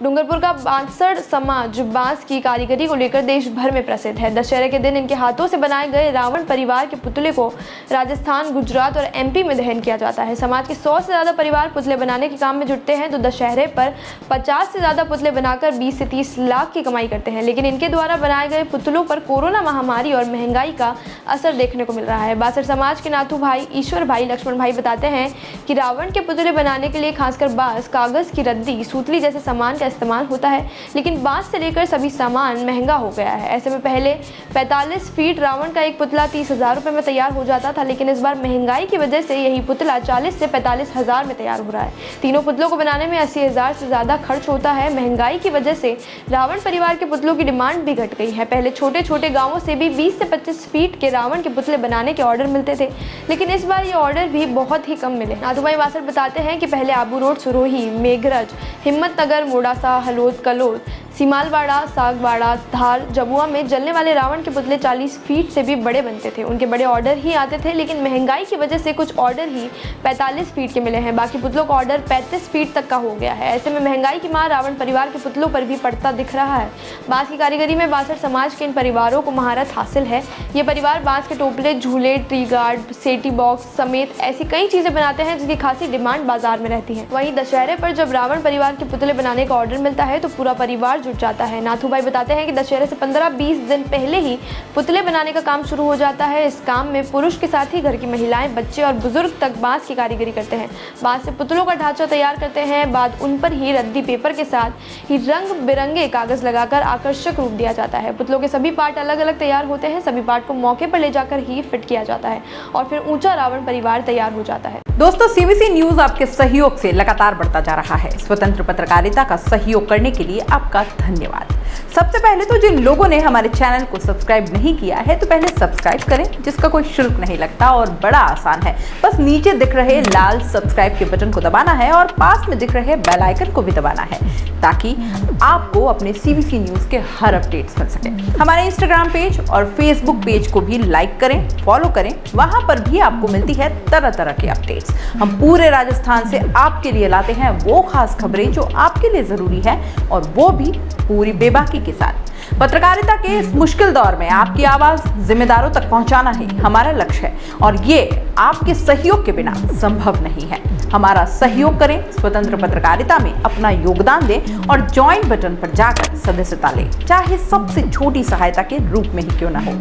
डूंगरपुर का बांसड़ समाज बांस की कारीगरी को लेकर देश भर में प्रसिद्ध है। दशहरे के दिन इनके हाथों से बनाए गए रावण परिवार के पुतले को राजस्थान, गुजरात और एमपी में दहन किया जाता है। समाज के 100 से ज़्यादा परिवार पुतले बनाने के काम में जुटते हैं तो दशहरे पर 50 से ज़्यादा पुतले बनाकर 20 से 30 लाख की कमाई करते हैं। लेकिन इनके द्वारा बनाए गए पुतलों पर कोरोना महामारी और महंगाई का असर देखने को मिल रहा है। बांसड़ समाज के नाथू भाई, ईश्वर भाई, लक्ष्मण भाई बताते हैं कि रावण के पुतले बनाने के लिए खासकर बांस, कागज़ की रद्दी, सूतली जैसे सामान इस्तेमाल होता है, लेकिन बांस से लेकर सभी सामान महंगा हो गया है। ऐसे में पहले 45 फीट रावण का एक पुतला 30,000 रुपये में तैयार हो जाता था, लेकिन इस बार महंगाई की वजह से यही पुतला 40 से 45,000 में तैयार हो रहा है। तीनों पुतलों को बनाने में 80,000 से ज़्यादा खर्च होता है। महंगाई की वजह से रावण परिवार के पुतलों की डिमांड भी घट गई है। पहले छोटे छोटे गाँवों से भी 20 से 25 फीट के रावण के पुतले बनाने के ऑर्डर मिलते थे, लेकिन इस बार ये ऑर्डर भी बहुत ही कम मिले। नाथू भाई बांसड़ बताते हैं कि पहले आबू रोड, सुरोही, मेघरज, हिम्मतनगर, मोडासा, हलोद, कलोद, सीमालवाड़ा, सागवाड़ा, धार, जबुआ में जलने वाले रावण के पुतले 40 फीट से भी बड़े बनते थे। उनके बड़े ऑर्डर ही आते थे, लेकिन महंगाई की वजह से कुछ ऑर्डर ही 45 फीट के मिले हैं। बाकी पुतलों का ऑर्डर 35 फीट तक का हो गया है। ऐसे में महंगाई की मार रावण परिवार के पुतलों पर भी पड़ता दिख रहा है। बांस की कारीगरी में बांसड़ समाज के इन परिवारों को महारत हासिल है। ये परिवार बांस के टोपले, झूले, ट्री गार्ड, सेटी बॉक्स समेत ऐसी कई चीज़ें बनाते हैं जिसकी खासी डिमांड बाजार में रहती है। वहीं दशहरे पर जब रावण परिवार के पुतले बनाने का ऑर्डर मिलता है तो पूरा परिवार जुट जाता है। नाथू भाई बताते हैं कि दशहरे से 15-20 दिन पहले ही पुतले बनाने का काम शुरू हो जाता है। इस काम में पुरुष के साथ ही घर की महिलाएं, बच्चे और बुजुर्ग तक बांस की कारीगरी करते हैं। बांस से पुतलों का ढांचा तैयार करते हैं, बाद उन पर ही रद्दी पेपर के साथ ही रंग बिरंगे कागज लगाकर आकर्षक रूप दिया जाता है। पुतलों के सभी पार्ट अलग अलग तैयार होते हैं। सभी पार्ट को मौके पर ले जाकर ही फिट किया जाता है और फिर ऊंचा रावण परिवार तैयार हो जाता है। दोस्तों, सीबीसी न्यूज आपके सहयोग से लगातार बढ़ता जा रहा है। स्वतंत्र पत्रकारिता का सहयोग करने के लिए आपका धन्यवाद। सबसे पहले तो जिन लोगों ने हमारे चैनल को सब्सक्राइब नहीं किया है तो पहले सब्सक्राइब करें, जिसका कोई शुल्क नहीं लगता और बड़ा आसान है। बस नीचे दिख रहे लाल सब्सक्राइब के बटन को दबाना है और पास में दिख रहे बेल आइकन को भी दबाना है ताकि आपको अपने सीबीसी न्यूज के हर अपडेट्स मिल सके। हमारे इंस्टाग्राम पेज और फेसबुक पेज को भी लाइक करें, फॉलो करें। वहां पर भी आपको मिलती है तरह तरह के अपडेट्स। हम पूरे राजस्थान से आपके लिए लाते हैं वो खास खबरें जो आपके लिए जरूरी है, और वो भी पूरी बेबाकी के साथ। पत्रकारिता के इस मुश्किल दौर में आपकी आवाज जिम्मेदारों तक पहुंचाना ही हमारा लक्ष्य है, और ये आपके सहयोग के बिना संभव नहीं है। हमारा सहयोग करें, स्वतंत्र पत्रकारिता में अपना योगदान दें और ज्वाइन बटन पर जाकर सदस्यता लें, चाहे सबसे छोटी सहायता के रूप में ही क्यों ना हो।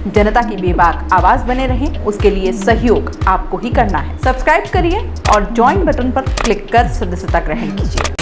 जनता की बेबाक आवाज बने रहें, उसके लिए सहयोग आपको ही करना है। सब्सक्राइब करिए और ज्वाइन बटन पर क्लिक कर सदस्यता ग्रहण कीजिए।